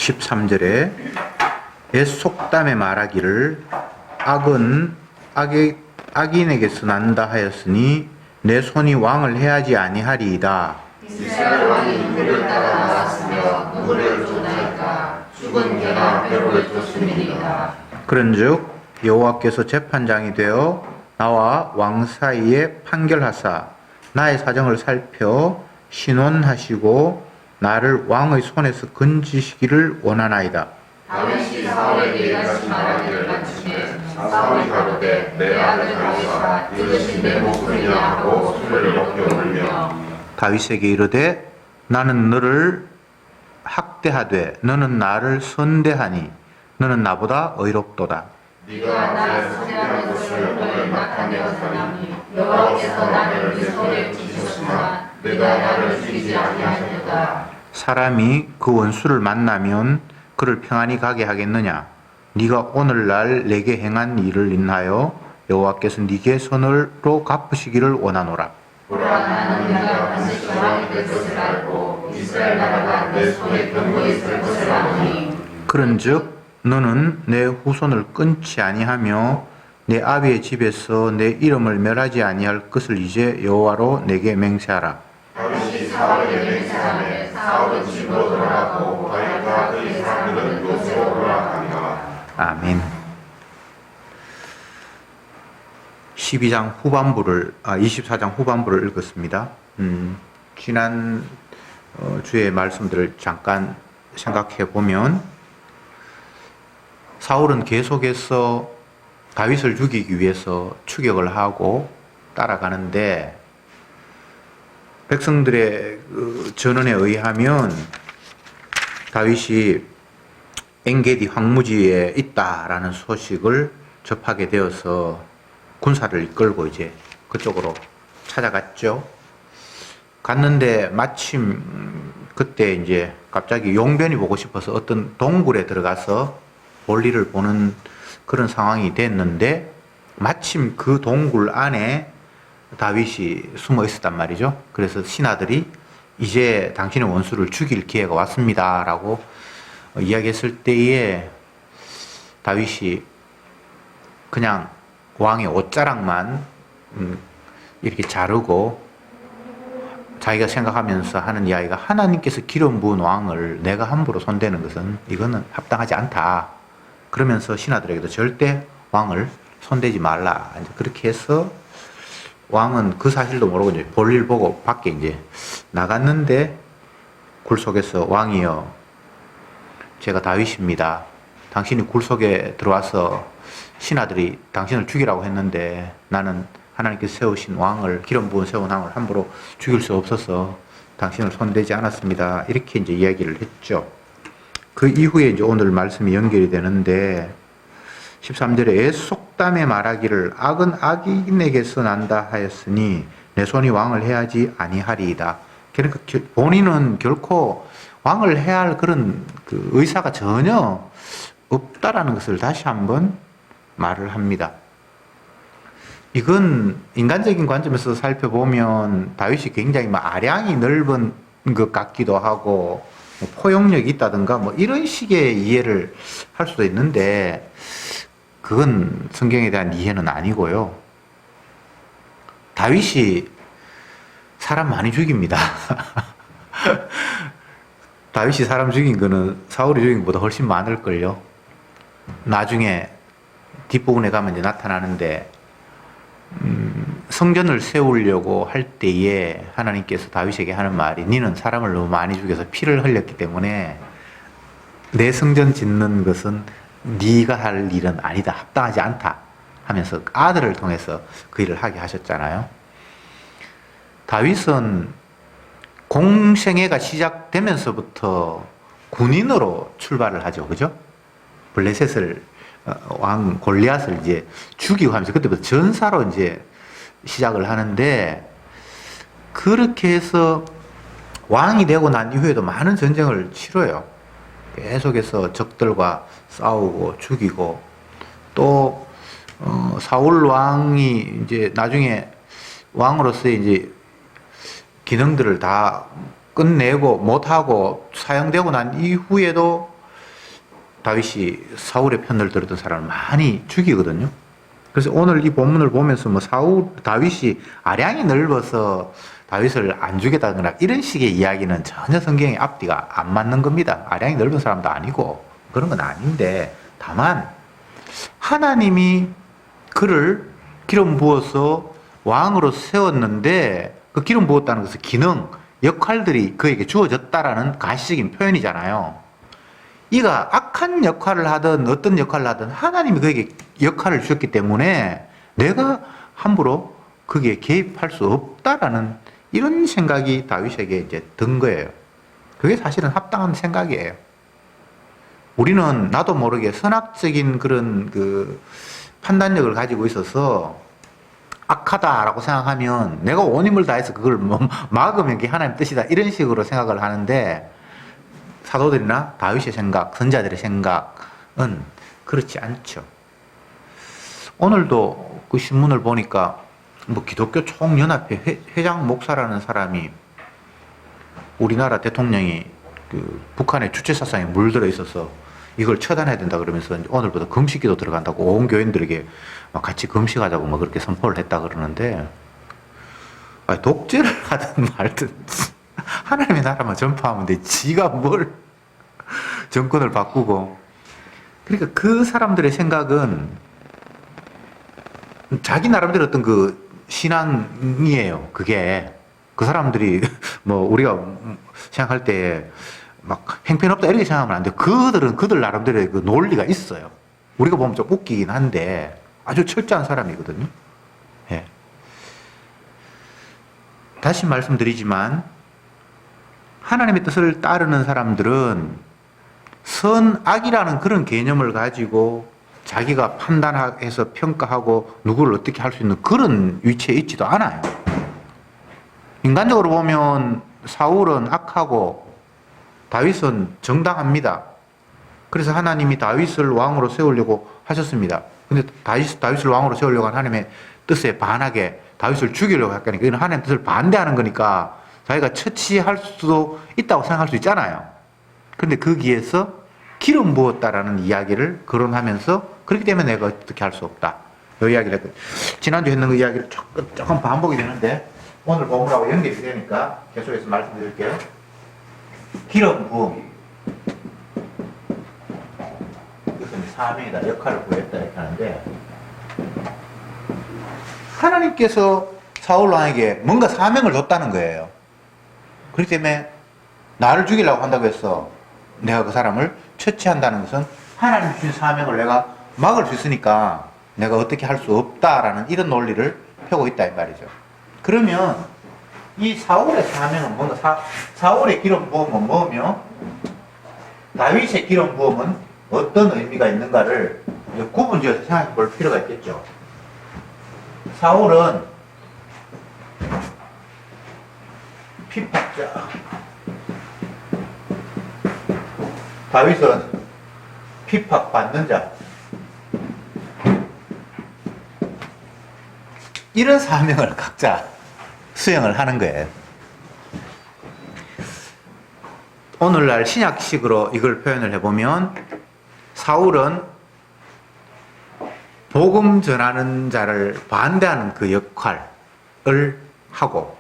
13절에 옛 속담에 말하기를 악은 악인에게서 난다 하였으니 내 손이 왕을 해하지 아니하리이다. 이스라엘 왕이 누구를 따라 나왔으며 누구를 쫓나이까 죽은 개가 벼룩을 쫓음이니이다. 그런즉 여호와께서 재판장이 되어 나와 왕 사이에 판결하사 나의 사정을 살펴 신원하시고 나를 왕의 손에서 건지시기를 원하나이다. 다윗이 사울에게 다시 말하기를 마침에 사울이 가로되 내 아들 다윗아 이것이 내 목소리냐 하고 소리를 높여 울며 다윗에게 이르되 나는 너를 학대하되 너는 나를 선대하니 너는 나보다 의롭도다. 네가 나를 선대하는 것을 오늘 나타내었사니 여호와께서 나를 네 손에 주셨으나 네가 나를 죽이지 아니하셨도다. 사람이 그 원수를 만나면 그를 평안히 가게 하겠느냐? 네가 오늘날 내게 행한 일을 인하여 여호와께서 네게 선으로 갚으시기를 원하노라. 보라 나는 네가 반드시 왕이 될 것을 알고 이스라엘 나라가 내 손에 견고히 있을 것을 아노니 그런즉 너는 내 후손을 끊지 아니하며 내 아비의 집에서 내 이름을 멸하지 아니할 것을 이제 여호와로 내게 맹세하라. 다윗이 사울에게 맹세하매 사울은 집으로 돌아가고 다윗과 그의 사람들은 요새로 돌아가니라. 아멘. 24장 후반부를 읽었습니다. 지난 주의 말씀들을 잠깐 생각해 보면 사울은 계속해서 다윗을 죽이기 위해서 추격을 하고 따라가는데 백성들의 전언에 의하면 다윗이 엔게디 황무지에 있다라는 소식을 접하게 되어서 군사를 이끌고 이제 그쪽으로 찾아갔죠. 갔는데 마침 그때 이제 갑자기 용변이 보고 싶어서 어떤 동굴에 들어가서 볼일을 보는 그런 상황이 됐는데 마침 그 동굴 안에 다윗이 숨어 있었단 말이죠. 그래서 신하들이 이제 당신의 원수를 죽일 기회가 왔습니다 라고 이야기했을 때에 다윗이 그냥 왕의 옷자락만 이렇게 자르고 자기가 생각하면서 하는 이야기가 하나님께서 기름 부은 왕을 내가 함부로 손대는 것은 이거는 합당하지 않다. 그러면서 신하들에게도 절대 왕을 손대지 말라. 이제 그렇게 해서 왕은 그 사실도 모르고 이제 볼일 보고 밖에 이제 나갔는데 굴 속에서 왕이여 제가 다윗입니다. 당신이 굴 속에 들어와서 신하들이 당신을 죽이라고 했는데 나는 하나님께서 세우신 왕을 기름 부은 세운 왕을 함부로 죽일 수 없어서 당신을 손대지 않았습니다. 이렇게 이제 이야기를 했죠. 그 이후에 이제 오늘 말씀이 연결이 되는데 13절에 옛 속담에 말하기를 악은 악인에게서 난다 하였으니 내 손이 왕을 해하지 아니하리이다. 그러니까 본인은 결코 왕을 해야 할 그런 그 의사가 전혀 없다라는 것을 다시 한번 말을 합니다. 이건 인간적인 관점에서 살펴보면 다윗이 굉장히 아량이 넓은 것 같기도 하고 포용력이 있다든가 이런 식의 이해를 할 수도 있는데 그건 성경에 대한 이해는 아니고요. 다윗이 사람 많이 죽입니다. 다윗이 사람 죽인 거는 사울이 죽인 것보다 훨씬 많을걸요. 나중에 뒷부분에 가면 이제 나타나는데 성전을 세우려고 할 때에 하나님께서 다윗에게 하는 말이 니는 사람을 너무 많이 죽여서 피를 흘렸기 때문에 내 성전 짓는 것은 네가 할 일은 아니다. 합당하지 않다 하면서 아들을 통해서 그 일을 하게 하셨잖아요. 다윗은 공생애가 시작되면서부터 군인으로 출발을 하죠. 그죠? 블레셋을 왕 골리앗을 이제 죽이고 하면서 그때부터 전사로 이제 시작을 하는데 그렇게 해서 왕이 되고 난 이후에도 많은 전쟁을 치러요. 계속해서 적들과 싸우고 죽이고 또 사울 왕이 이제 나중에 왕으로서의 이제 기능들을 다 끝내고 못하고 사형되고 난 이후에도 다윗이 사울의 편을 들었던 사람을 많이 죽이거든요. 그래서 오늘 이 본문을 보면서 뭐 다윗이 아량이 넓어서 다윗을 안 죽였다거나 이런 식의 이야기는 전혀 성경의 앞뒤가 안 맞는 겁니다. 아량이 넓은 사람도 아니고 그런 건 아닌데, 다만 하나님이 그를 기름 부어서 왕으로 세웠는데 그 기름 부었다는 것은 기능, 역할들이 그에게 주어졌다라는 가시적인 표현이잖아요. 이가 악한 역할을 하든 어떤 역할을 하든 하나님이 그에게 역할을 주셨기 때문에 내가 함부로 거기에 개입할 수 없다라는 이런 생각이 다윗에게 이제 든 거예요. 그게 사실은 합당한 생각이에요. 우리는 나도 모르게 선악적인 그런 그 판단력을 가지고 있어서 악하다라고 생각하면 내가 온 힘을 다해서 그걸 막으면 그게 하나님 뜻이다 이런 식으로 생각을 하는데, 사도들이나 다윗의 생각, 선자들의 생각은 그렇지 않죠. 오늘도 그 신문을 보니까 뭐 기독교 총연합회 회장 목사라는 사람이 우리나라 대통령이 그 북한의 주체사상에 물들어 있어서 이걸 처단해야 된다 그러면서 오늘부터 금식기도 들어간다고 온 교인들에게 막 같이 금식하자고 막 그렇게 선포를 했다 그러는데, 아니, 독재를 하든 말든 하나님의 나라만 전파하면 돼. 지가 뭘 정권을 바꾸고. 그러니까 그 사람들의 생각은 자기 나름대로 어떤 그 신앙이에요. 그게 그 사람들이 뭐 우리가 생각할 때 막 행편없다 이렇게 생각하면 안 돼요. 그들은 그들 나름대로의 그 논리가 있어요. 우리가 보면 좀 웃기긴 한데 아주 철저한 사람이거든요. 예. 다시 말씀드리지만 하나님의 뜻을 따르는 사람들은 선악이라는 그런 개념을 가지고 자기가 판단해서 평가하고 누구를 어떻게 할 수 있는 그런 위치에 있지도 않아요. 인간적으로 보면 사울은 악하고 다윗은 정당합니다. 그래서 하나님이 다윗을 왕으로 세우려고 하셨습니다. 근데 다윗을 왕으로 세우려고 한 하나님의 뜻에 반하게 다윗을 죽이려고 했으니까 이건 하나님의 뜻을 반대하는 거니까 자기가 처치할 수도 있다고 생각할 수 있잖아요. 그런데 거기에서 기름 부었다라는 이야기를 거론하면서 그렇기 때문에 내가 어떻게 할 수 없다. 이 이야기를 했거든요. 지난주에 했는 그 이야기를 조금 반복이 되는데 오늘 본문하고 연결이 되니까 계속해서 말씀드릴게요. 기름 부음. 이것은 사명이다. 역할을 구했다. 이렇게 하는데 하나님께서 사울 왕에게 뭔가 사명을 줬다는 거예요. 그렇기 때문에 나를 죽이려고 한다고 해서 내가 그 사람을 처치한다는 것은 하나님 주신 사명을 내가 막을 수 있으니까 내가 어떻게 할 수 없다라는 이런 논리를 펴고 있다 이 말이죠. 그러면 이 사울의 사명은 뭔가 사울의 기름 부음은 뭐며 다윗의 기름 부음은 어떤 의미가 있는가를 구분지어서 생각해 볼 필요가 있겠죠. 사울은 피팍자, 다윗은 피팍받는 자. 이런 사명을 각자 수행을 하는 거예요. 오늘날 신약식으로 이걸 표현을 해보면 사울은 복음 전하는 자를 반대하는 그 역할을 하고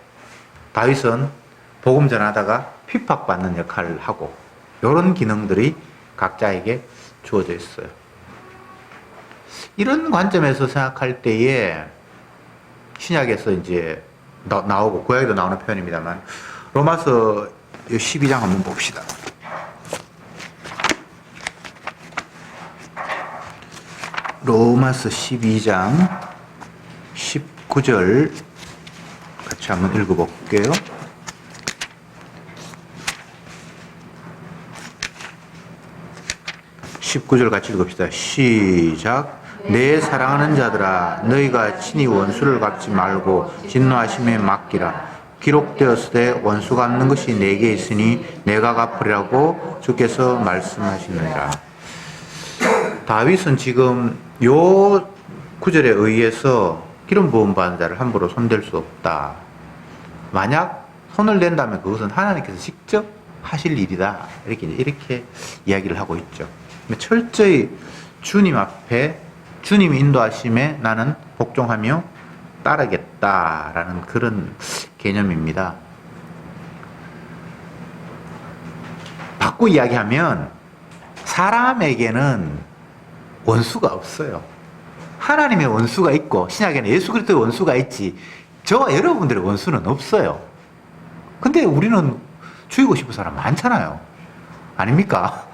다윗은 복음 전하다가 핍박받는 역할을 하고 이런 기능들이 각자에게 주어져 있어요. 이런 관점에서 생각할 때에 신약에서 이제 나오고 구약에도 나오는 표현입니다만 로마서 12장 한번 봅시다. 로마서 12장 19절 같이 한번 읽어볼게요. (19절) 같이 읽읍시다. 시작. 내 사랑하는 자들아 너희가 친히 원수를 갚지 말고 진노하심에 맡기라. 기록되었으되 원수 갚는 것이 내게 있으니 내가 갚으리라고 주께서 말씀하시느니라. 다윗은 지금 요 구절에 의해서 기름 부음 받은 자를 함부로 손댈 수 없다. 만약 손을 댄다면 그것은 하나님께서 직접 하실 일이다. 이렇게 이야기를 하고 있죠. 철저히 주님 앞에 주님이 인도하심에 나는 복종하며 따르겠다라는 그런 개념입니다. 바꾸 이야기하면 사람에게는 원수가 없어요. 하나님의 원수가 있고 신약에는 예수 그리스도의 원수가 있지 저와 여러분들의 원수는 없어요. 근데 우리는 죽이고 싶은 사람 많잖아요. 아닙니까?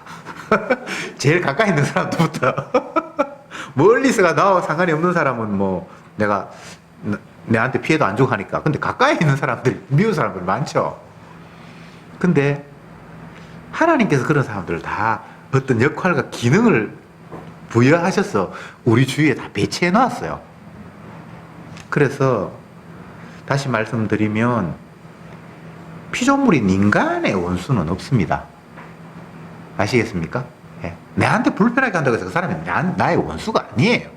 제일 가까이 있는 사람부터 멀리서가 나와 상관이 없는 사람은 뭐 내가 내한테 피해도 안 주고 하니까. 근데 가까이 있는 사람들 미운 사람들 많죠. 근데 하나님께서 그런 사람들을 다 어떤 역할과 기능을 부여하셔서 우리 주위에 다 배치해 놨어요. 그래서 다시 말씀드리면 피조물인 인간의 원수는 없습니다. 아시겠습니까? 예. 내한테 불편하게 한다고 해서 그 사람이 나의 원수가 아니에요.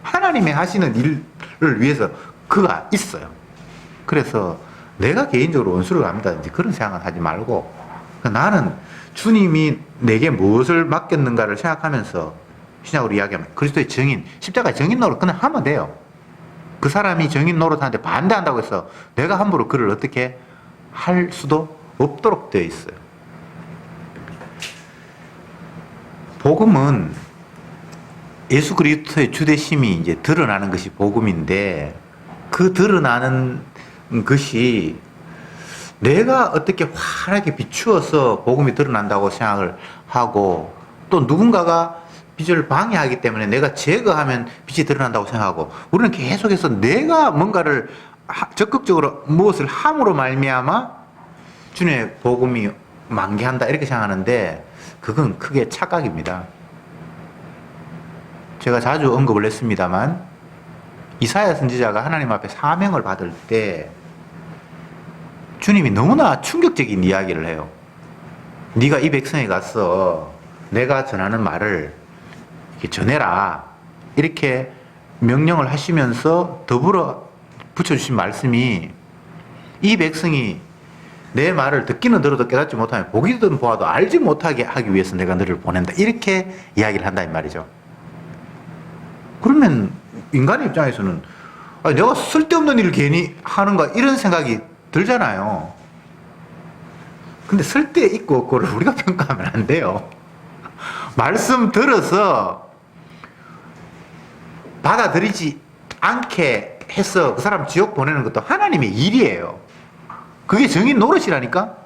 하나님이 하시는 일을 위해서 그가 있어요. 그래서 내가 개인적으로 원수를 합니다든지 그런 생각은 하지 말고 나는 주님이 내게 무엇을 맡겼는가를 생각하면서 신약으로 이야기하면 그리스도의 증인, 십자가의 증인 노릇 그냥 하면 돼요. 그 사람이 증인 노릇하는데 반대한다고 해서 내가 함부로 그를 어떻게 할 수도 없도록 되어 있어요. 복음은 예수 그리스도의 주되심이 이제 드러나는 것이 복음인데 그 드러나는 것이 내가 어떻게 환하게 비추어서 복음이 드러난다고 생각을 하고 또 누군가가 빛을 방해하기 때문에 내가 제거하면 빛이 드러난다고 생각하고 우리는 계속해서 내가 뭔가를 적극적으로 무엇을 함으로 말미암아 주님의 복음이 만개한다 이렇게 생각하는데 그건 크게 착각입니다. 제가 자주 언급을 했습니다만 이사야 선지자가 하나님 앞에 사명을 받을 때 주님이 너무나 충격적인 이야기를 해요. 네가 이 백성에 가서 내가 전하는 말을 이렇게 전해라 이렇게 명령을 하시면서 더불어 붙여주신 말씀이 이 백성이 내 말을 듣기는 들어도 깨닫지 못하면 보기든 보아도 알지 못하게 하기 위해서 내가 너를 보낸다 이렇게 이야기를 한다 이 말이죠. 그러면 인간의 입장에서는 내가 쓸데없는 일을 괜히 하는가 이런 생각이 들잖아요. 근데 쓸데 있고 없고를 우리가 평가하면 안 돼요. 말씀 들어서 받아들이지 않게 해서 그 사람 지옥 보내는 것도 하나님의 일이에요. 그게 정인 노릇이라니까.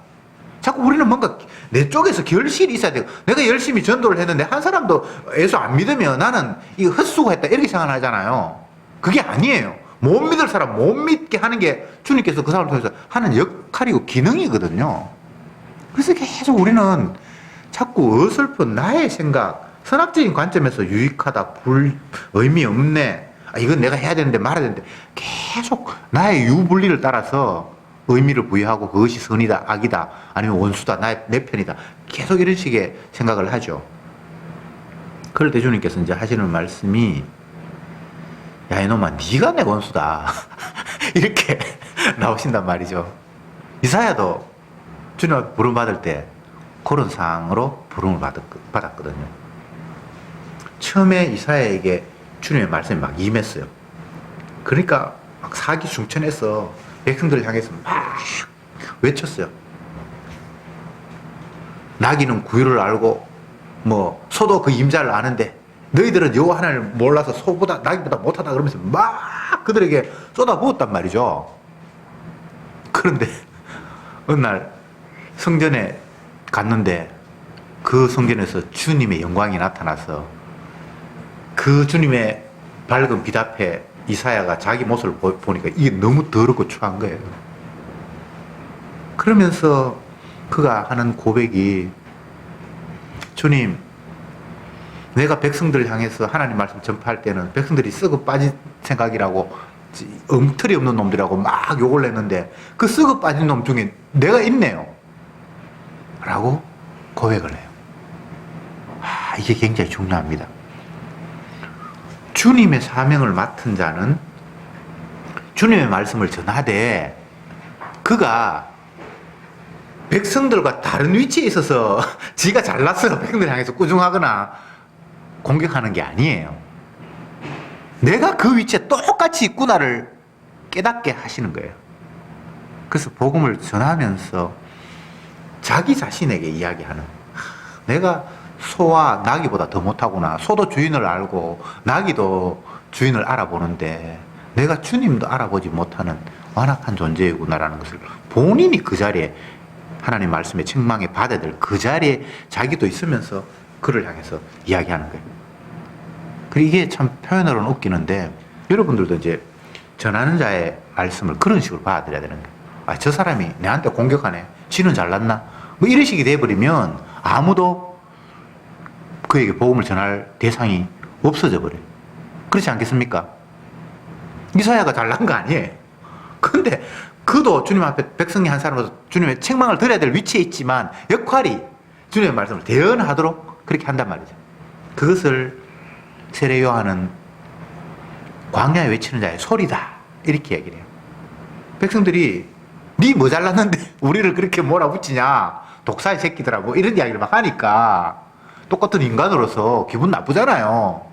자꾸 우리는 뭔가 내 쪽에서 결실이 있어야 되고 내가 열심히 전도를 했는데 한 사람도 예수 안 믿으면 나는 이거 헛수고했다 이렇게 생각하잖아요. 그게 아니에요. 못 믿을 사람 못 믿게 하는 게 주님께서 그 사람을 통해서 하는 역할이고 기능이거든요. 그래서 계속 우리는 자꾸 어설픈 나의 생각, 선악적인 관점에서 유익하다, 의미 없네, 이건 내가 해야 되는데 말아야 되는데 계속 나의 유불리를 따라서 의미를 부여하고 그것이 선이다, 악이다, 아니면 원수다, 내 편이다. 계속 이런 식의 생각을 하죠. 그럴 때 주님께서 이제 하시는 말씀이 야 이놈아 네가 내 원수다 이렇게 나오신단 말이죠. 이사야도 주님 앞에 부름받을 때 그런 상황으로 부름을 받았거든요. 처음에 이사야에게 주님의 말씀이 막 임했어요. 그러니까 막 사기 중천해서 백성들을 향해서 막 외쳤어요. 나귀는 구유를 알고 뭐 소도 그 임자를 아는데 너희들은 여호와 하나님을 몰라서 소보다 나귀보다 못하다 그러면서 막 그들에게 쏟아부었단 말이죠. 그런데 어느 날 성전에 갔는데 그 성전에서 주님의 영광이 나타나서 그 주님의 밝은 빛 앞에 이사야가 자기 모습을 보니까 이게 너무 더럽고 추한 거예요. 그러면서 그가 하는 고백이 주님 내가 백성들을 향해서 하나님 말씀 전파할 때는 백성들이 썩어 빠진 생각이라고 엉터리 없는 놈들이라고 막 욕을 했는데 그 썩어 빠진 놈 중에 내가 있네요 라고 고백을 해요. 이게 굉장히 중요합니다. 주님의 사명을 맡은 자는 주님의 말씀을 전하되 그가 백성들과 다른 위치에 있어서 지가 잘났어 백성들 향해서 꾸중하거나 공격하는 게 아니에요. 내가 그 위치에 똑같이 있구나를 깨닫게 하시는 거예요. 그래서 복음을 전하면서 자기 자신에게 이야기하는, 내가 소와 나귀보다 더 못하구나. 소도 주인을 알고 나귀도 주인을 알아보는데 내가 주님도 알아보지 못하는 완악한 존재이구나라는 것을 본인이 그 자리에 하나님 말씀에 책망에 받아야 될 그 자리에 자기도 있으면서 그를 향해서 이야기하는 거예요. 그리고 이게 참 표현으로는 웃기는데 여러분들도 이제 전하는 자의 말씀을 그런 식으로 받아들여야 되는 거예요. 아, 저 사람이 내한테 공격하네. 지는 잘났나? 뭐 이런 식이 돼버리면 아무도 그에게 복음을 전할 대상이 없어져 버려요. 그렇지 않겠습니까? 이사야가 잘난 거 아니에요. 근데 그도 주님 앞에 백성이 한 사람으로서 주님의 책망을 들어야 될 위치에 있지만 역할이 주님의 말씀을 대언하도록 그렇게 한단 말이죠. 그것을 세례 요한은 광야에 외치는 자의 소리다 이렇게 얘기를 해요. 백성들이 니 뭐 잘났는데 우리를 그렇게 몰아붙이냐, 독사의 새끼들하고 이런 이야기를 막 하니까 똑같은 인간으로서 기분 나쁘잖아요.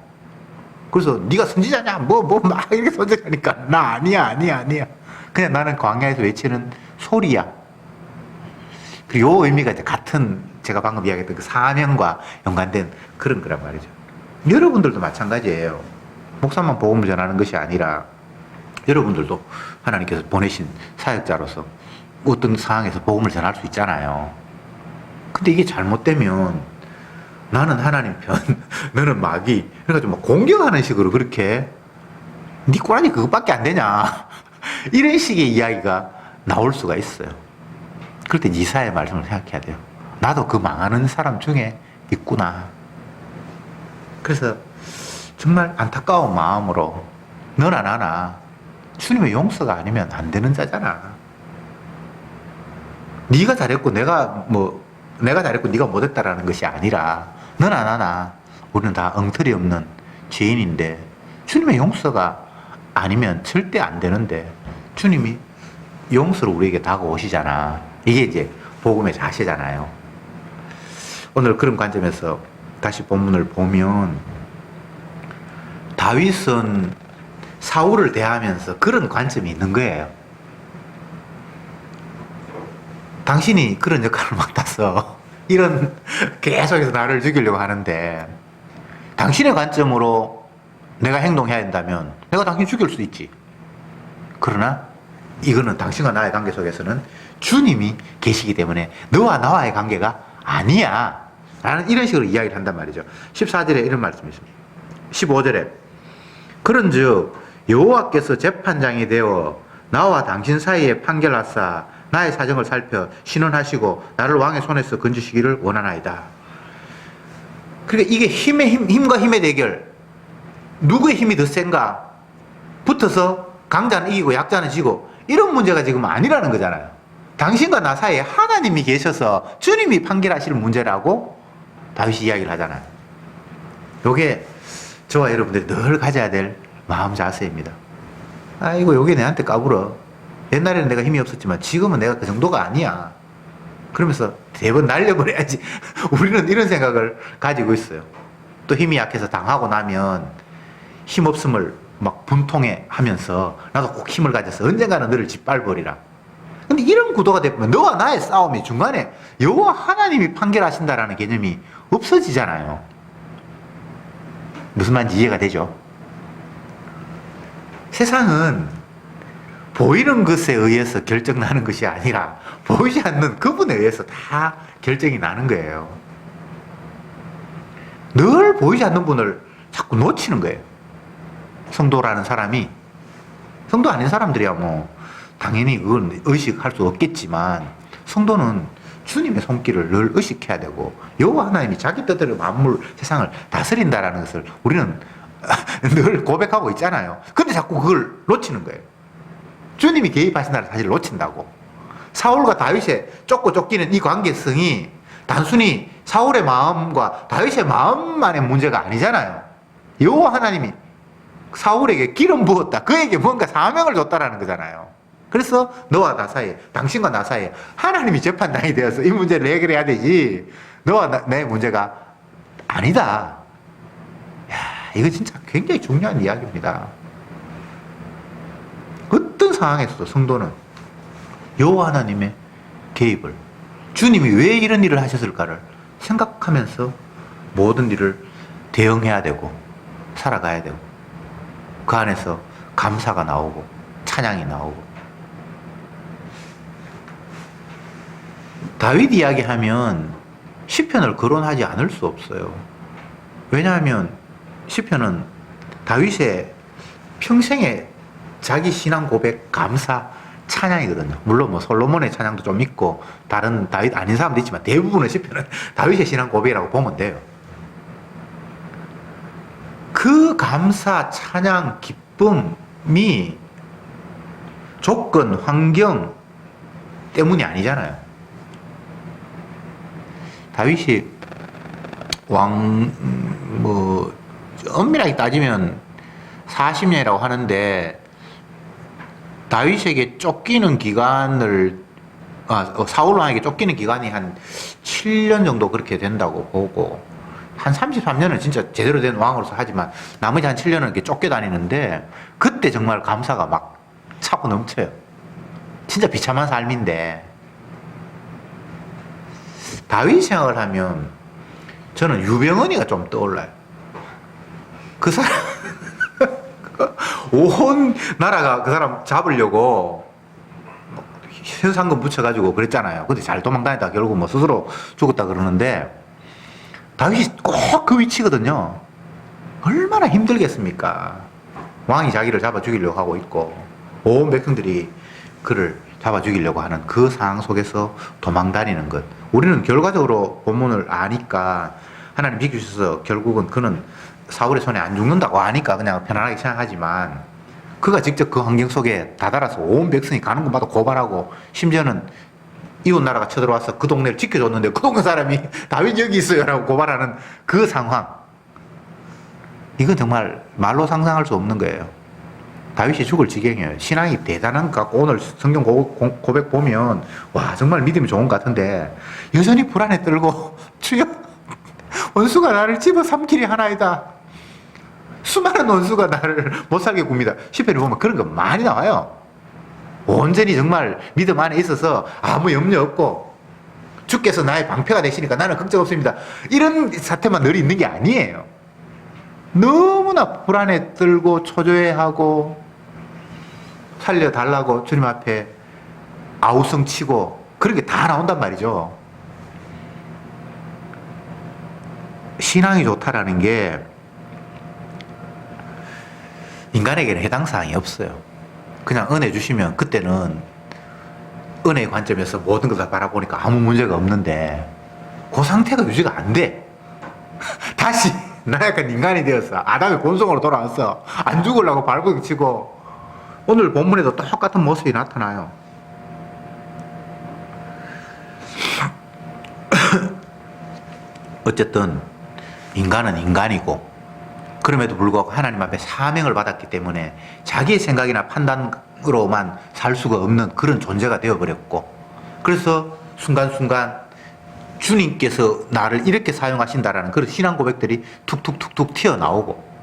그래서 네가 선지자냐 막 이렇게 선지자니까 나 아니야. 그냥 나는 광야에서 외치는 소리야. 그리고 요 의미가 이제 같은 제가 방금 이야기했던 그 사명과 연관된 그런 거란 말이죠. 여러분들도 마찬가지예요. 목사만 복음을 전하는 것이 아니라 여러분들도 하나님께서 보내신 사역자로서 어떤 상황에서 복음을 전할 수 있잖아요. 근데 이게 잘못되면 나는 하나님 편, 너는 마귀. 그래가지고 막 공격하는 식으로 그렇게 네 꼬라지 그것밖에 안 되냐. 이런 식의 이야기가 나올 수가 있어요. 그럴 때 이사야의 말씀을 생각해야 돼요. 나도 그 망하는 사람 중에 있구나. 그래서 정말 안타까운 마음으로 너나 나나 주님의 용서가 아니면 안 되는 자잖아. 네가 잘했고 내가 잘했고 네가 못했다라는 것이 아니라 너나 나나 우리는 다 엉터리 없는 죄인인데 주님의 용서가 아니면 절대 안 되는데 주님이 용서로 우리에게 다가오시잖아. 이게 이제 복음의 자세잖아요. 오늘 그런 관점에서 다시 본문을 보면 다윗은 사울을 대하면서 그런 관점이 있는 거예요. 당신이 그런 역할을 맡아서 이런 계속해서 나를 죽이려고 하는데 당신의 관점으로 내가 행동해야 된다면 내가 당신 죽일 수 있지. 그러나 이거는 당신과 나의 관계 속에서는 주님이 계시기 때문에 너와 나와의 관계가 아니야 라는 이런 식으로 이야기를 한단 말이죠. 14절에 이런 말씀이 있습니다. 15절에 그런즉 여호와께서 재판장이 되어 나와 당신 사이에 판결하사 나의 사정을 살펴 신원하시고 나를 왕의 손에서 건지시기를 원하나이다. 그러니까 이게 힘과 힘의 대결, 누구의 힘이 더 센가 붙어서 강자는 이기고 약자는 지고 이런 문제가 지금 아니라는 거잖아요. 당신과 나 사이에 하나님이 계셔서 주님이 판결하실 문제라고 다윗이 이야기를 하잖아요. 요게 저와 여러분들이 늘 가져야 될 마음 자세입니다. 아이고 요게 내한테 까불어. 옛날에는 내가 힘이 없었지만 지금은 내가 그 정도가 아니야. 그러면서 대번 날려버려야지. 우리는 이런 생각을 가지고 있어요. 또 힘이 약해서 당하고 나면 힘 없음을 막 분통해 하면서 나도 꼭 힘을 가져서 언젠가는 너를 짓밟으리라. 근데 이런 구도가 되면 너와 나의 싸움이 중간에 여호와 하나님이 판결하신다라는 개념이 없어지잖아요. 무슨 말인지 이해가 되죠? 세상은 보이는 것에 의해서 결정나는 것이 아니라 보이지 않는 그분에 의해서 다 결정이 나는 거예요. 늘 보이지 않는 분을 자꾸 놓치는 거예요. 성도라는 사람이, 성도 아닌 사람들이야 뭐 당연히 그건 의식할 수 없겠지만 성도는 주님의 손길을 늘 의식해야 되고 여호와 하나님이 자기 뜻대로 만물 세상을 다스린다라는 것을 우리는 늘 고백하고 있잖아요. 근데 자꾸 그걸 놓치는 거예요. 주님이 개입하신다는 사실을 놓친다고. 사울과 다윗의 쫓고 쫓기는 이 관계성이 단순히 사울의 마음과 다윗의 마음만의 문제가 아니잖아요. 여호와 하나님이 사울에게 기름 부었다. 그에게 뭔가 사명을 줬다라는 거잖아요. 그래서 너와 나 사이에, 당신과 나 사이에 하나님이 재판장이 되어서 이 문제를 해결해야 되지, 너와 내 문제가 아니다. 야, 이거 진짜 굉장히 중요한 이야기입니다. 어떤 상황에서도 성도는 여호와 하나님의 개입을, 주님이 왜 이런 일을 하셨을까를 생각하면서 모든 일을 대응해야 되고 살아가야 되고, 그 안에서 감사가 나오고 찬양이 나오고. 다윗 이야기하면 시편을 거론하지 않을 수 없어요. 왜냐하면 시편은 다윗의 평생의 자기 신앙 고백, 감사, 찬양이거든요. 물론 뭐 솔로몬의 찬양도 좀 있고 다른 다윗 아닌 사람도 있지만 대부분의 시편은 다윗의 신앙 고백이라고 보면 돼요. 그 감사, 찬양, 기쁨이 조건, 환경 때문이 아니잖아요. 다윗이 엄밀하게 따지면 40년이라고 하는데, 다윗에게 쫓기는 기간을, 사울 왕에게 쫓기는 기간이 한 7년 정도 그렇게 된다고 보고, 한 33년은 진짜 제대로 된 왕으로서 하지만, 나머지 한 7년은 이렇게 쫓겨다니는데, 그때 정말 감사가 막 차고 넘쳐요. 진짜 비참한 삶인데, 다윗 생각을 하면, 저는 유병언이가 좀 떠올라요. 그 사람, 온 나라가 그 사람 잡으려고 현상금 붙여가지고 그랬잖아요. 근데 잘 도망다니다 결국 뭐 스스로 죽었다 그러는데, 다윗이 꼭 그 위치거든요. 얼마나 힘들겠습니까? 왕이 자기를 잡아 죽이려고 하고 있고, 온 백성들이 그를 잡아 죽이려고 하는 그 상황 속에서 도망다니는 것. 우리는 결과적으로 본문을 아니까, 하나님 비켜주셔서 결국은 그는 사울의 손에 안 죽는다고 아니까 그냥 편안하게 생각하지만, 그가 직접 그 환경 속에 다다라서 온 백성이 가는 곳마다 고발하고, 심지어는 이웃 나라가 쳐들어와서 그 동네를 지켜줬는데 그 동네 사람이 다윗 여기 있어요 라고 고발하는 그 상황, 이건 정말 말로 상상할 수 없는 거예요. 다윗이 죽을 지경이에요. 신앙이 대단한 것 같고, 오늘 성경 고백 보면 와 정말 믿음이 좋은 것 같은데, 여전히 불안에 떨고 주여 원수가 나를 집어삼키리 하나이다, 수많은 원수가 나를 못살게 굽니다. 시편을 보면 그런 거 많이 나와요. 온전히 정말 믿음 안에 있어서 아무 염려 없고, 주께서 나의 방패가 되시니까 나는 걱정 없습니다, 이런 사태만 늘 있는 게 아니에요. 너무나 불안에 떨고 초조해하고 살려달라고 주님 앞에 아우성치고 그런 게 다 나온단 말이죠. 신앙이 좋다라는 게 인간에게는 해당 사항이 없어요. 그냥 은혜 주시면 그때는 은혜의 관점에서 모든 것을 바라보니까 아무 문제가 없는데, 그 상태가 유지가 안 돼. 다시 나약한 인간이 되었어. 아담의 본성으로 돌아왔어. 안 죽으려고 발버둥 치고, 오늘 본문에도 똑같은 모습이 나타나요. 어쨌든 인간은 인간이고, 그럼에도 불구하고 하나님 앞에 사명을 받았기 때문에 자기의 생각이나 판단으로만 살 수가 없는 그런 존재가 되어버렸고, 그래서 순간순간 주님께서 나를 이렇게 사용하신다라는 그런 신앙 고백들이 툭툭툭툭 튀어나오고,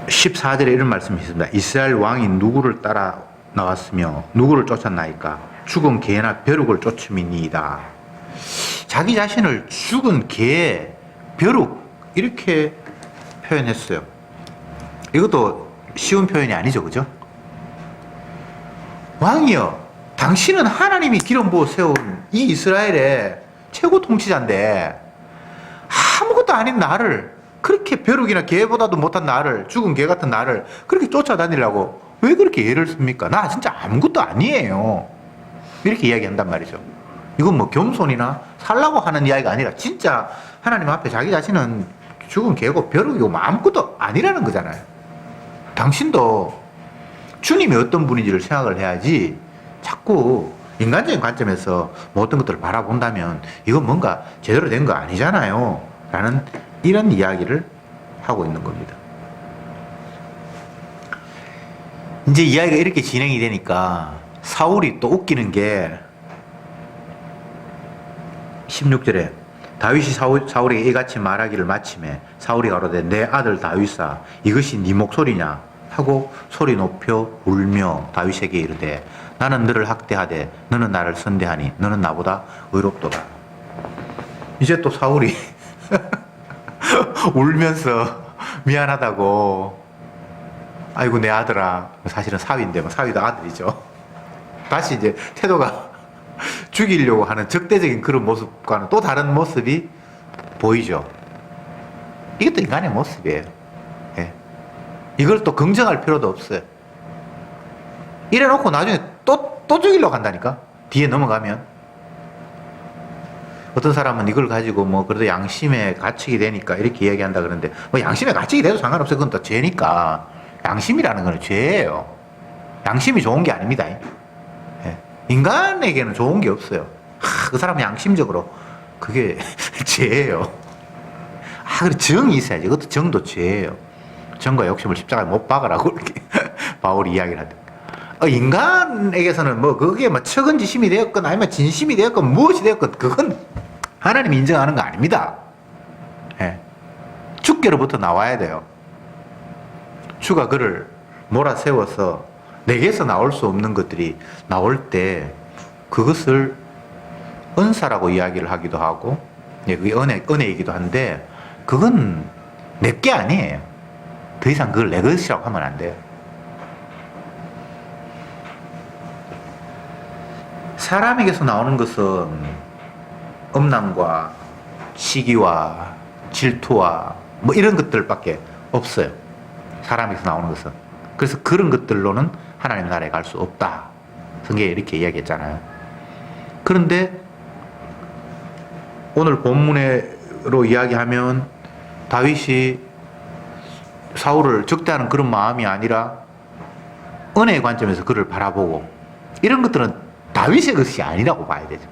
14절에 이런 말씀이 있습니다. 이스라엘 왕이 누구를 따라 나왔으며 누구를 쫓았나이까? 죽은 개나 벼룩을 쫓음이니이다. 자기 자신을 죽은 개, 벼룩 이렇게 표현했어요. 이것도 쉬운 표현이 아니죠, 그죠? 왕이여, 당신은 하나님이 기름 부어 세운 이 이스라엘의 최고 통치자인데, 아무것도 아닌 나를, 그렇게 벼룩이나 개보다도 못한 나를, 죽은 개 같은 나를 그렇게 쫓아다니려고 왜 그렇게 예를 씁니까? 나 진짜 아무것도 아니에요, 이렇게 이야기한단 말이죠. 이건 뭐 겸손이나 살라고 하는 이야기가 아니라 진짜 하나님 앞에 자기 자신은 죽은 개고 벼룩이고 뭐 아무것도 아니라는 거잖아요. 당신도 주님이 어떤 분인지를 생각을 해야지, 자꾸 인간적인 관점에서 모든 것들을 바라본다면 이건 뭔가 제대로 된 거 아니잖아요 라는 이런 이야기를 하고 있는 겁니다. 이제 이야기가 이렇게 진행이 되니까 사울이 또 웃기는 게 16절에 다윗이 사울에게 이같이 말하기를 마침에 사울이 가로되 내 아들 다윗아 이것이 네 목소리냐 하고 소리 높여 울며 다윗에게 이르되 나는 너를 학대하되 너는 나를 선대하니 너는 나보다 의롭도다. 이제 또 사울이 울면서 미안하다고 아이고 내 아들아, 사실은 사위인데 사위도 아들이죠. 다시 이제 태도가 죽이려고 하는 적대적인 그런 모습과는 또 다른 모습이 보이죠. 이것도 인간의 모습이에요. 예. 이걸 또 긍정할 필요도 없어요. 이래놓고 나중에 또 죽이려고 한다니까. 뒤에 넘어가면. 어떤 사람은 이걸 가지고 뭐 그래도 양심에 갇히게 되니까 이렇게 이야기한다 그러는데 뭐 양심에 갇히게 돼도 상관없어요. 그건 또 죄니까. 양심이라는 건 죄예요. 양심이 좋은 게 아닙니다. 예. 인간에게는 좋은 게 없어요. 그 사람은 양심적으로 그게 죄예요. 그래 정이 있어야지. 그것도 정도 죄예요. 정과 욕심을 십자가에 못 박으라고 이렇게 바울이 이야기를 하대. 인간에게서는 뭐 그게 뭐 측은지심이 되었건 아니면 진심이 되었건 무엇이 되었건 그건 하나님이 인정하는 거 아닙니다. 예. 주께로부터 나와야 돼요. 주가 그를 몰아세워서 내게서 나올 수 없는 것들이 나올 때 그것을 은사라고 이야기를 하기도 하고, 예, 그게 은혜이기도 한데 그건 내게 아니에요. 더 이상 그걸 내 것이라고 하면 안 돼요. 사람에게서 나오는 것은 엄남과 시기와 질투와 뭐 이런 것들밖에 없어요. 사람에게서 나오는 것은. 그래서 그런 것들로는 하나님 나라에 갈 수 없다. 성경에 이렇게 이야기했잖아요. 그런데 오늘 본문으로 이야기하면 다윗이 사울을 적대하는 그런 마음이 아니라 은혜의 관점에서 그를 바라보고 이런 것들은 다윗의 것이 아니라고 봐야 되죠.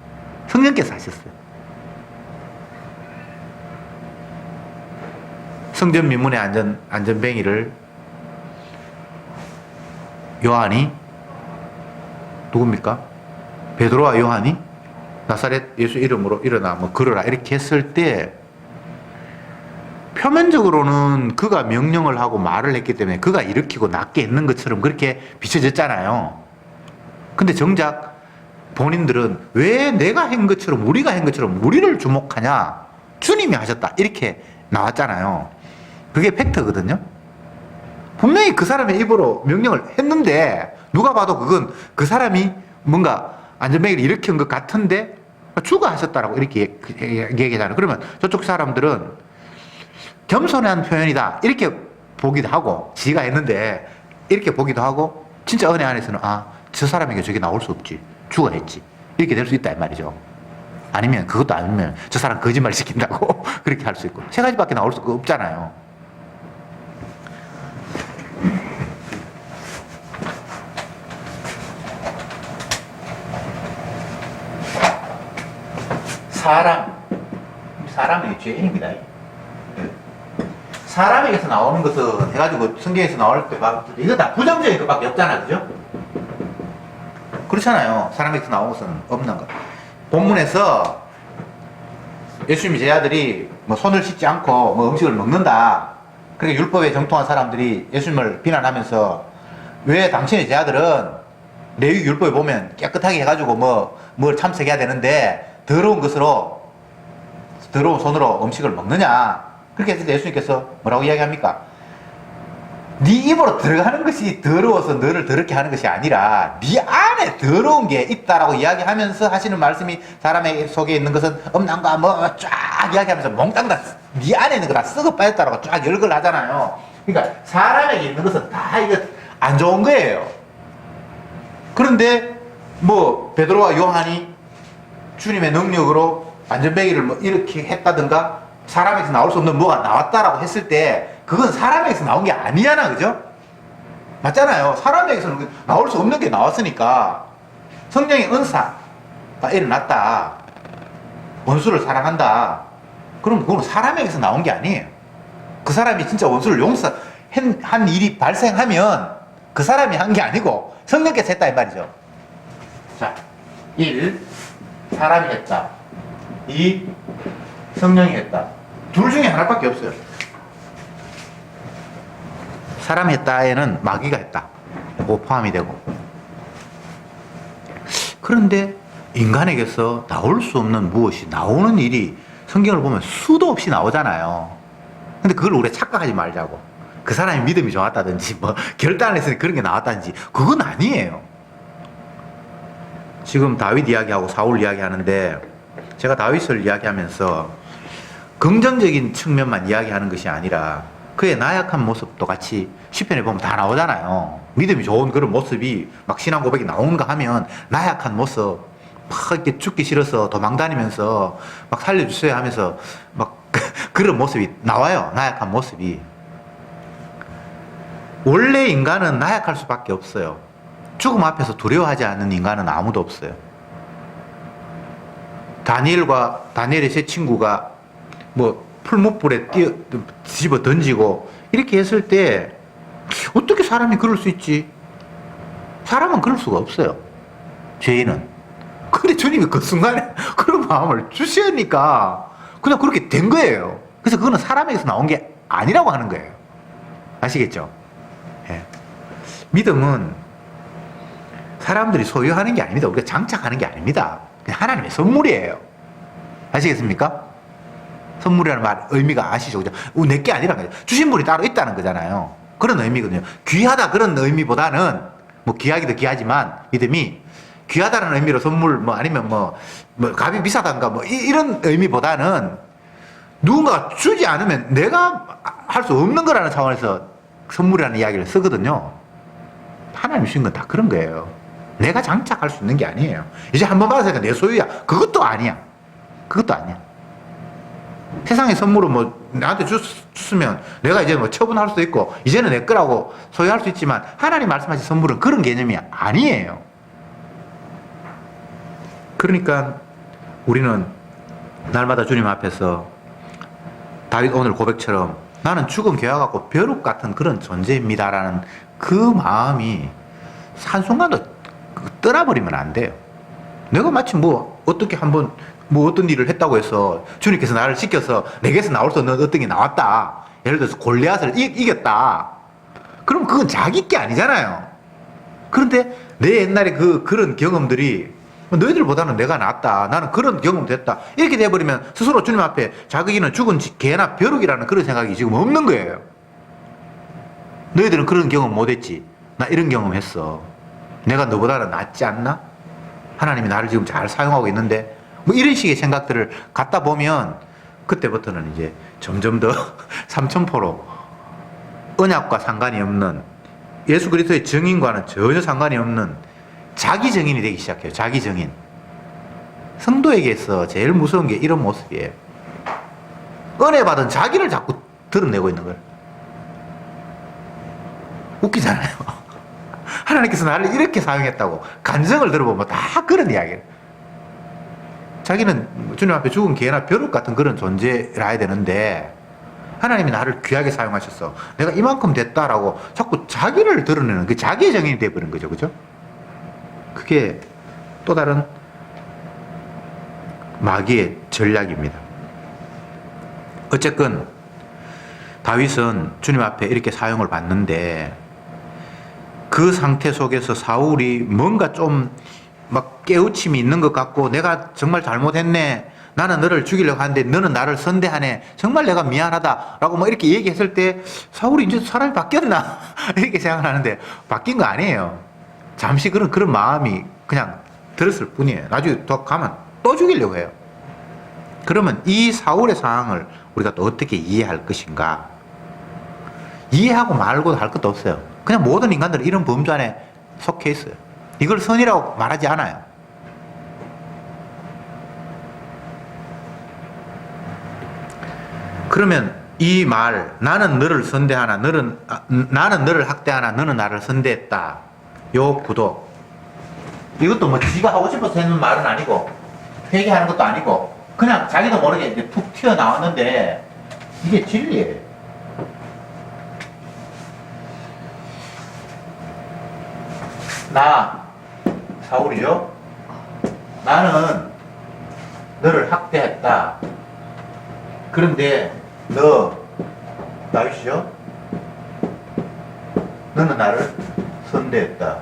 성령께서 하셨어요. 성전 미문의 안전뱅이를 요한이 누굽니까? 베드로와 요한이 나사렛 예수 이름으로 일어나 뭐 걸어라 이렇게 했을 때 표면적으로는 그가 명령을 하고 말을 했기 때문에 그가 일으키고 낫게 했는 것처럼 그렇게 비춰졌잖아요. 근데 정작 본인들은 왜 내가 한 것처럼 우리가 한 것처럼 우리를 주목하냐, 주님이 하셨다 이렇게 나왔잖아요. 그게 팩트거든요. 분명히 그 사람의 입으로 명령을 했는데 누가 봐도 그건 그 사람이 뭔가 안전뱅이를 일으킨 것 같은데 주가 하셨다라고 이렇게 얘기하잖아요. 그러면 저쪽 사람들은 겸손한 표현이다 이렇게 보기도 하고, 지가 했는데 이렇게 보기도 하고, 진짜 은혜 안에서는 저 사람에게 저게 나올 수 없지, 주가 했지 이렇게 될 수 있다 이 말이죠. 아니면 그것도 아니면 저 사람 거짓말 시킨다고 그렇게 할 수 있고, 세 가지밖에 나올 수 없잖아요. 사람의 죄인입니다. 사람에게서 나오는 것은 해가지고 성경에서 나올 때 이거 다 부정적인 것밖에 없잖아, 그죠? 그렇잖아요. 사람에게서 나오는 것은 없는 것. 본문에서 예수님의 제자들이 뭐 손을 씻지 않고 뭐 음식을 먹는다. 그러니까 율법에 정통한 사람들이 예수님을 비난하면서 왜 당신의 제자들은 레위 율법에 보면 깨끗하게 해가지고 뭘 참석해야 되는데 더러운 손으로 음식을 먹느냐. 그렇게 했을 때 예수님께서 뭐라고 이야기합니까? 네 입으로 들어가는 것이 더러워서 너를 더럽게 하는 것이 아니라 네 안에 더러운 게 있다라고 이야기하면서 하시는 말씀이, 사람의 속에 있는 것은 음란과 뭐 쫙 이야기하면서 몽땅 다 네 안에 있는 거 다 썩어 빠졌다라고 쫙 열거를 하잖아요. 그러니까 사람에게 있는 것은 다 이거 안 좋은 거예요. 그런데 뭐 베드로와 요한이 주님의 능력으로 안전뱅이를 뭐 이렇게 했다든가 사람에게서 나올 수 없는 뭐가 나왔다라고 했을 때 그건 사람에게서 나온 게 아니잖아, 그죠? 맞잖아요. 사람에게서는 나올 수 없는 게 나왔으니까. 성령의 은사가 일어났다, 원수를 사랑한다, 그럼 그건 사람에게서 나온 게 아니에요. 그 사람이 진짜 원수를 용서한 일이 발생하면 그 사람이 한 게 아니고 성령께서 했다 이 말이죠. 자, 1. 사람이 했다. 2. 성령이 했다. 둘 중에 하나밖에 없어요. 사람이 했다에는 마귀가 했다. 그 포함이 되고. 그런데 인간에게서 나올 수 없는 무엇이 나오는 일이 성경을 보면 수도 없이 나오잖아요. 근데 그걸 우리가 착각하지 말자고. 그 사람이 믿음이 좋았다든지 뭐 결단을 했으니 그런 게 나왔다든지 그건 아니에요. 지금 다윗 이야기하고 사울 이야기하는데 제가 다윗을 이야기하면서 긍정적인 측면만 이야기하는 것이 아니라 그의 나약한 모습도 같이 시편에 보면 다 나오잖아요. 믿음이 좋은 그런 모습이 막 신앙 고백이 나오는가 하면 나약한 모습 막 이렇게 죽기 싫어서 도망다니면서 막 살려주세요 하면서 막 그런 모습이 나와요. 나약한 모습이. 원래 인간은 나약할 수밖에 없어요. 죽음 앞에서 두려워하지 않는 인간은 아무도 없어요. 다니엘의 세 친구가 뭐 풀무불에 집어 던지고 이렇게 했을 때 어떻게 사람이 그럴 수 있지? 사람은 그럴 수가 없어요. 죄인은. 근데 주님이 그 순간에 그런 마음을 주시니까 그냥 그렇게 된 거예요. 그래서 그거는 사람에게서 나온 게 아니라고 하는 거예요. 아시겠죠? 예. 믿음은 사람들이 소유하는 게 아닙니다. 우리가 장착하는 게 아닙니다. 그냥 하나님의 선물이에요. 아시겠습니까? 선물이라는 말 의미가 아시죠? 내게 아니란 거죠. 주신 분이 따로 있다는 거잖아요. 그런 의미거든요. 귀하다 그런 의미보다는 뭐 귀하기도 귀하지만 믿음이 귀하다는 의미로 선물 뭐 아니면 뭐 값이 비싸단가 뭐 이런 의미보다는 누군가가 주지 않으면 내가 할 수 없는 거라는 차원에서 선물이라는 이야기를 쓰거든요. 하나님 주신 건 다 그런 거예요. 내가 장착할 수 있는 게 아니에요. 이제 한 번 받았으니까 내 소유야. 그것도 아니야. 그것도 아니야. 세상의 선물은 뭐 나한테 줬으면 내가 이제 뭐 처분할 수도 있고 이제는 내 거라고 소유할 수 있지만 하나님 말씀하신 선물은 그런 개념이 아니에요. 그러니까 우리는 날마다 주님 앞에서 다윗 오늘 고백처럼 나는 죽은 개와 같고 벼룩 같은 그런 존재입니다라는 그 마음이 한순간도 떠나버리면 안 돼요. 내가 마치 뭐 어떻게 한번 뭐 어떤 일을 했다고 해서 주님께서 나를 시켜서 내게서 나올 수 없는 어떤 게 나왔다. 예를 들어서 골리앗을 이겼다. 그럼 그건 자기 게 아니잖아요. 그런데 내 옛날에 그런 경험들이 너희들보다는 내가 낫다. 나는 그런 경험 됐다. 이렇게 돼버리면 스스로 주님 앞에 자기는 죽은 개나 벼룩이라는 그런 생각이 지금 없는 거예요. 너희들은 그런 경험 못했지. 나 이런 경험 했어. 내가 너보다는 낫지 않나? 하나님이 나를 지금 잘 사용하고 있는데 뭐 이런 식의 생각들을 갖다 보면 그때부터는 이제 점점 더 삼천포로 언약과 상관이 없는 예수 그리스도의 증인과는 전혀 상관이 없는 자기 증인이 되기 시작해요. 자기 증인. 성도에게서 제일 무서운 게 이런 모습이에요. 은혜 받은 자기를 자꾸 드러내고 있는 거예요. 웃기잖아요. 하나님께서 나를 이렇게 사용했다고 간증을 들어보면 다 그런 이야기예요. 자기는 주님 앞에 죽은 개나 벼룩 같은 그런 존재라 해야 되는데 하나님이 나를 귀하게 사용하셨어. 내가 이만큼 됐다라고 자꾸 자기를 드러내는 그 자기의 정인이 되어버린 거죠. 그죠? 그게 또 다른 마귀의 전략입니다. 어쨌건 다윗은 주님 앞에 이렇게 사용을 받는데 그 상태 속에서 사울이 뭔가 좀 막 깨우침이 있는 것 같고 내가 정말 잘못했네. 나는 너를 죽이려고 하는데 너는 나를 선대하네. 정말 내가 미안하다라고 뭐 이렇게 얘기했을 때 사울이 이제 사람이 바뀌었나? 이렇게 생각을 하는데 바뀐 거 아니에요. 잠시 그런 마음이 그냥 들었을 뿐이에요. 나중에 더 가면 또 죽이려고 해요. 그러면 이 사울의 상황을 우리가 또 어떻게 이해할 것인가? 이해하고 말고 할 것도 없어요. 그냥 모든 인간들은 이런 범주 안에 속해 있어요. 이걸 선이라고 말하지 않아요. 그러면 이 말, 나는 너를 선대하나, 나는 너를 학대하나, 너는 나를 선대했다. 요 구도. 이것도 뭐 지가 하고 싶어서 했는 말은 아니고, 회개하는 것도 아니고, 그냥 자기도 모르게 이제 푹 튀어나왔는데, 이게 진리예요. 나 사울이죠. 나는 너를 학대했다. 그런데 너 다윗이죠. 너는 나를 선대했다.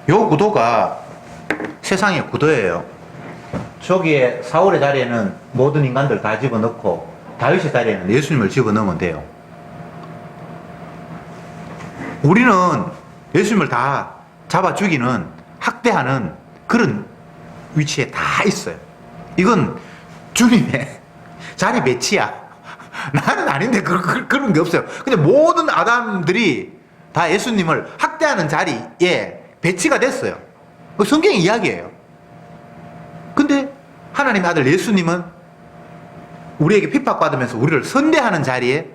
요 구도가 세상의 구도예요. 저기에 사울의 자리에는 모든 인간들 다 집어넣고 다윗의 자리에는 예수님을 집어넣으면 돼요. 우리는 예수님을 다 잡아 죽이는, 학대하는 그런 위치에 다 있어요. 이건 주님의 자리 배치야. 나는 아닌데 그런 게 없어요. 근데 모든 아담들이 다 예수님을 학대하는 자리에 배치가 됐어요. 성경의 이야기예요. 근데 하나님의 아들 예수님은 우리에게 핍박받으면서 우리를 선대하는 자리에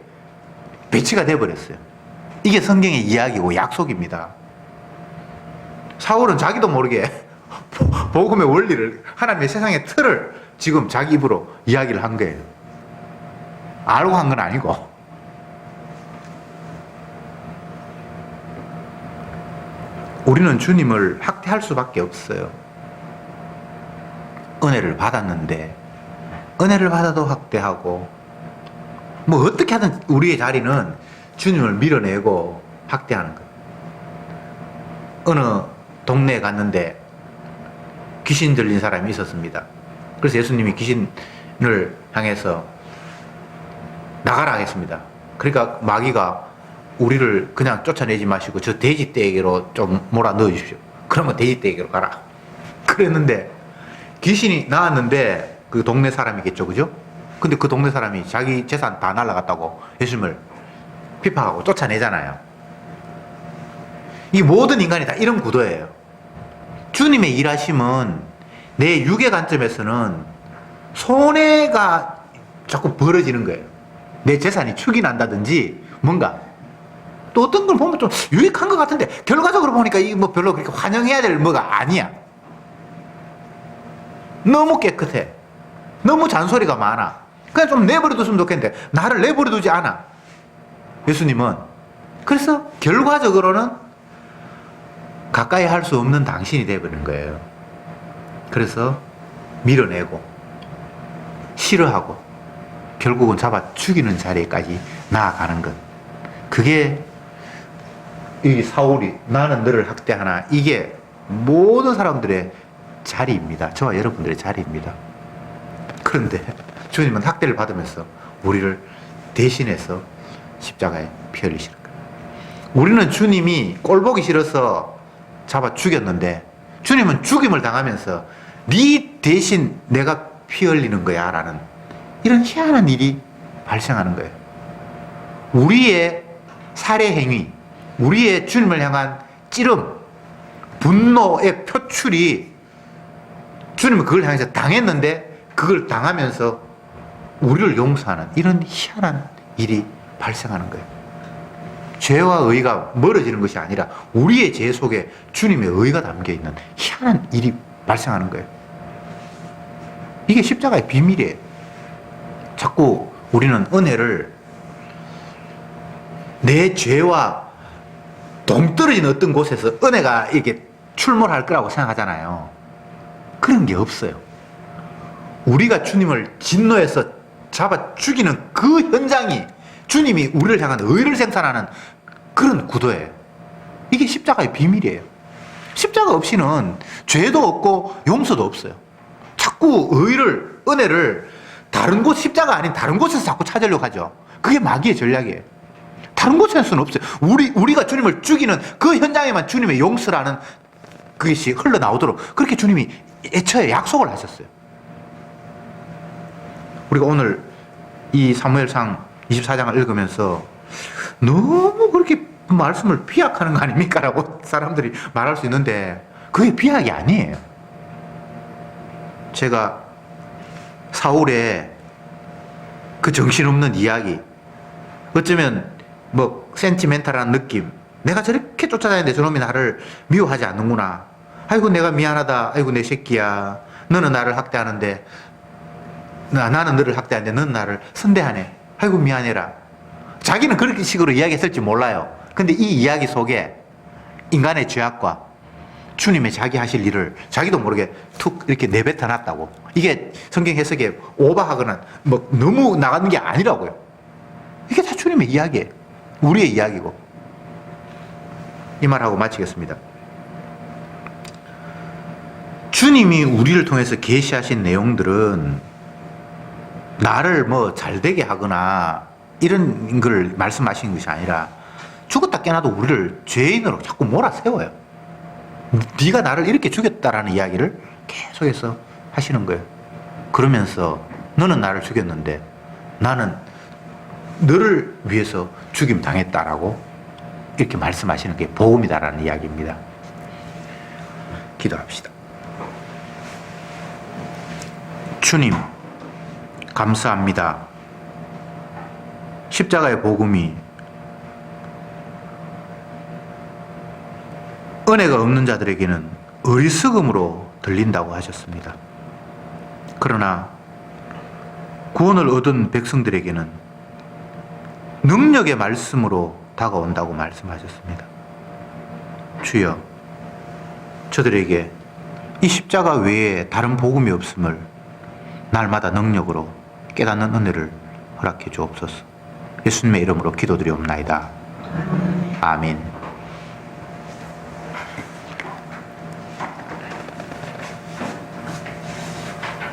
배치가 돼버렸어요. 이게 성경의 이야기고 약속입니다. 사울은 자기도 모르게 복음의 원리를, 하나님의 세상의 틀을 지금 자기 입으로 이야기를 한 거예요. 알고 한 건 아니고. 우리는 주님을 학대할 수밖에 없어요. 은혜를 받았는데 은혜를 받아도 학대하고, 뭐 어떻게 하든 우리의 자리는 주님을 밀어내고 학대하는 거예요. 어느 동네에 갔는데 귀신 들린 사람이 있었습니다. 그래서 예수님이 귀신을 향해서 나가라 하겠습니다. 그러니까 마귀가 우리를 그냥 쫓아내지 마시고 저 돼지떼기로 좀 몰아 넣어 주십시오. 그러면 돼지떼기로 가라. 그랬는데 귀신이 나왔는데 그 동네 사람이겠죠, 그죠? 근데 그 동네 사람이 자기 재산 다 날라갔다고 예수님을 핍박하고 쫓아내잖아요. 이 모든 인간이 다 이런 구도예요. 주님의 일하심은 내 육의 관점에서는 손해가 자꾸 벌어지는 거예요. 내 재산이 축이 난다든지 뭔가 또 어떤 걸 보면 좀 유익한 것 같은데 결과적으로 보니까 이게 뭐 별로 그렇게 환영해야 될 뭐가 아니야. 너무 깨끗해. 너무 잔소리가 많아. 그냥 좀 내버려뒀으면 좋겠는데 나를 내버려두지 않아. 예수님은. 그래서 결과적으로는 가까이 할 수 없는 당신이 되어버린 거예요. 그래서 밀어내고 싫어하고 결국은 잡아 죽이는 자리까지 나아가는 것. 그게 이 사울이 나는 너를 학대하나, 이게 모든 사람들의 자리입니다. 저와 여러분들의 자리입니다. 그런데 주님은 학대를 받으면서 우리를 대신해서 십자가에 피 흘리시는 거예요. 우리는 주님이 꼴보기 싫어서 잡아 죽였는데 주님은 죽임을 당하면서 네 대신 내가 피 흘리는 거야 라는 이런 희한한 일이 발생하는 거예요. 우리의 살해 행위, 우리의 주님을 향한 찌름, 분노의 표출이 주님은 그걸 향해서 당했는데 그걸 당하면서 우리를 용서하는 이런 희한한 일이 발생하는 거예요. 죄와 의가 멀어지는 것이 아니라 우리의 죄 속에 주님의 의가 담겨있는 희한한 일이 발생하는 거예요. 이게 십자가의 비밀이에요. 자꾸 우리는 은혜를 내 죄와 동떨어진 어떤 곳에서 은혜가 이렇게 출몰할 거라고 생각하잖아요. 그런 게 없어요. 우리가 주님을 진노해서 잡아 죽이는 그 현장이 주님이 우리를 향한 의를 생산하는 그런 구도예요. 이게 십자가의 비밀이에요. 십자가 없이는 죄도 없고 용서도 없어요. 자꾸 의를, 은혜를 다른 곳, 십자가 아닌 다른 곳에서 자꾸 찾으려고 하죠. 그게 마귀의 전략이에요. 다른 곳에서는 없어요. 우리가 주님을 죽이는 그 현장에만 주님의 용서라는 그것이 흘러나오도록 그렇게 주님이 애초에 약속을 하셨어요. 우리가 오늘 이 사무엘상 24장을 읽으면서 너무 그렇게 말씀을 비약하는 거 아닙니까? 라고 사람들이 말할 수 있는데 그게 비약이 아니에요. 제가 사울의 그 정신없는 이야기, 어쩌면 뭐 센티멘탈한 느낌, 내가 저렇게 쫓아다니는데 저놈이 나를 미워하지 않는구나, 아이고 내가 미안하다, 아이고 내 새끼야, 너는 나를 학대하는데 나는 너를 학대하는데 너는 나를 선대하네, 아이고 미안해라. 자기는 그렇게 식으로 이야기했을지 몰라요. 근데 이 이야기 속에 인간의 죄악과 주님의 자기 하실 일을 자기도 모르게 툭 이렇게 내뱉어 놨다고. 이게 성경 해석에 오버하거나 뭐 너무 나가는 게 아니라고요. 이게 다 주님의 이야기예요. 우리의 이야기고. 이 말하고 마치겠습니다. 주님이 우리를 통해서 계시하신 내용들은 나를 뭐 잘되게 하거나 이런 걸 말씀하시는 것이 아니라 죽었다 깨나도 우리를 죄인으로 자꾸 몰아세워요. 네가 나를 이렇게 죽였다라는 이야기를 계속해서 하시는 거예요. 그러면서 너는 나를 죽였는데 나는 너를 위해서 죽임 당했다라고 이렇게 말씀하시는 게 복음이다라는 이야기입니다. 기도합시다. 주님, 감사합니다. 십자가의 복음이 은혜가 없는 자들에게는 어리석음으로 들린다고 하셨습니다. 그러나 구원을 얻은 백성들에게는 능력의 말씀으로 다가온다고 말씀하셨습니다. 주여, 저들에게 이 십자가 외에 다른 복음이 없음을 날마다 능력으로 깨닫는 은혜를 허락해 주옵소서. 예수님의 이름으로 기도드리옵나이다. 아멘.